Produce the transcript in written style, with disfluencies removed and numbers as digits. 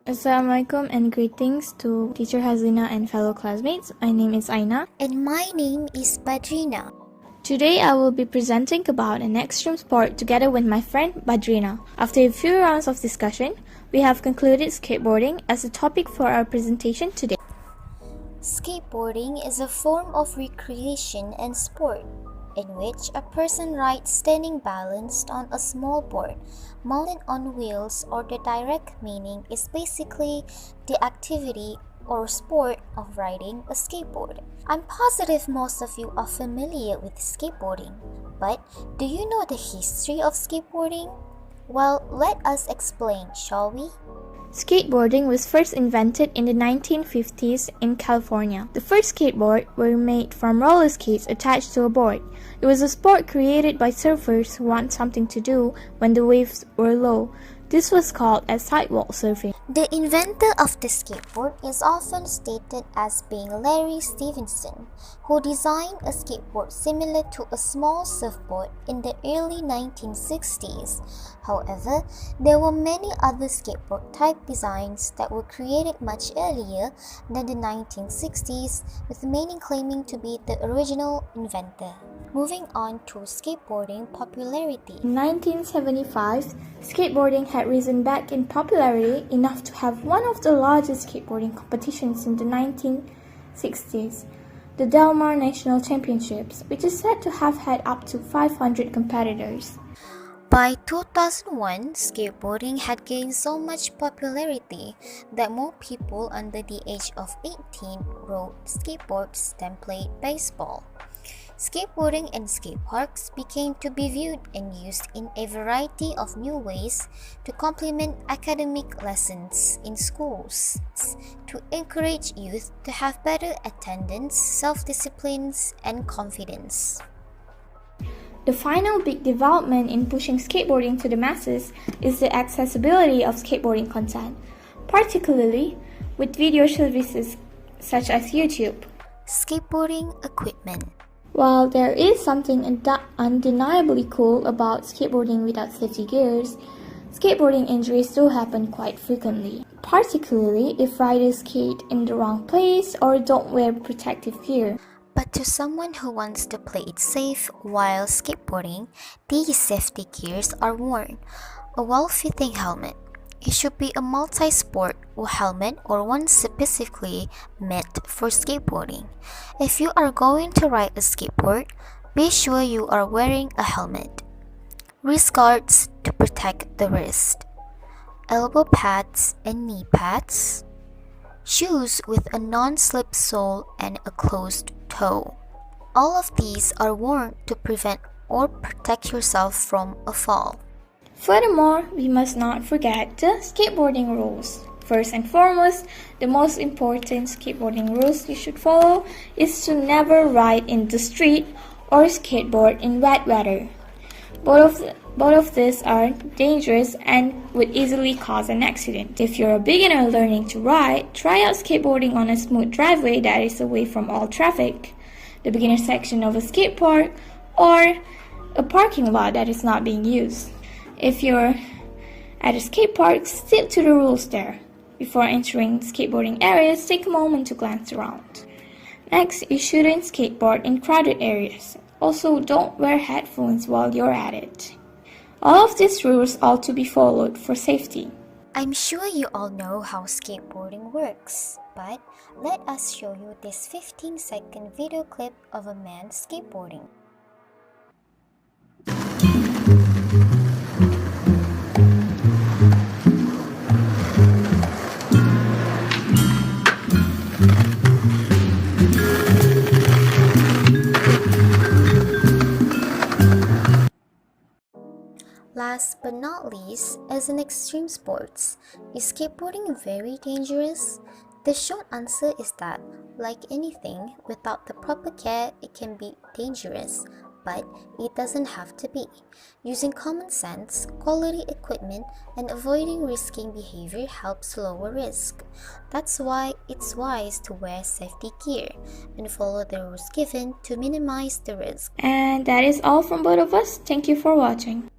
Assalamualaikum and greetings to teacher Syazalina and fellow classmates. My name is Aina. And my name is Badrina. Today I will be presenting about an extreme sport together with my friend Badrina. After a few rounds of discussion, we have concluded skateboarding as a topic for our presentation today. Skateboarding is a form of recreation and sport in which a person rides standing balanced on a small board, mounted on wheels, or the direct meaning is basically the activity or sport of riding a skateboard. I'm positive most of you are familiar with skateboarding, but do you know the history of skateboarding? Well, let us explain, shall we? Skateboarding was first invented in the 1950s in California. The first skateboards were made from roller skates attached to a board. It was a sport created by surfers who want something to do when the waves were low. This was called as sidewalk surfing. The inventor of the skateboard is often stated as being Larry Stevenson, who designed a skateboard similar to a small surfboard in the early 1960s. However, there were many other skateboard type designs that were created much earlier than the 1960s, with many claiming to be the original inventor. Moving on to skateboarding popularity. In 1975, skateboarding had risen back in popularity enough to have one of the largest skateboarding competitions in the 1960s, the Del Mar National Championships, which is said to have had up to 500 competitors. By 2001, skateboarding had gained so much popularity that more people under the age of 18 rode skateboards than played baseball. Skateboarding and skate parks became to be viewed and used in a variety of new ways to complement academic lessons in schools, to encourage youth to have better attendance, self-discipline, and confidence. The final big development in pushing skateboarding to the masses is the accessibility of skateboarding content, particularly with video services such as YouTube. Skateboarding equipment. While there is something undeniably cool about skateboarding without safety gears, skateboarding injuries do happen quite frequently, particularly if riders skate in the wrong place or don't wear protective gear. But to someone who wants to play it safe while skateboarding, these safety gears are worn. A well-fitting helmet. It should be a multi-sport helmet or one specifically meant for skateboarding. If you are going to ride a skateboard, be sure you are wearing a helmet. Wrist guards to protect the wrist. Elbow pads and knee pads. Shoes with a non-slip sole and a closed toe. All of these are worn to prevent or protect yourself from a fall. Furthermore, we must not forget the skateboarding rules. First and foremost, the most important skateboarding rules you should follow is to never ride in the street or skateboard in wet weather. Both of these are dangerous and would easily cause an accident. If you're a beginner learning to ride, try out skateboarding on a smooth driveway that is away from all traffic, the beginner section of a skate park, or a parking lot that is not being used. If you're at a skate park, stick to the rules there. Before entering skateboarding areas, take a moment to glance around. Next, you shouldn't skateboard in crowded areas. Also, don't wear headphones while you're at it. All of these rules ought to be followed for safety. I'm sure you all know how skateboarding works, but let us show you this 15-second video clip of a man skateboarding. Last but not least, as an extreme sports, is skateboarding very dangerous? The short answer is that, like anything, without the proper care, it can be dangerous, but it doesn't have to be. Using common sense, quality equipment, and avoiding risky behavior helps lower risk. That's why it's wise to wear safety gear and follow the rules given to minimize the risk. And that is all from both of us. Thank you for watching.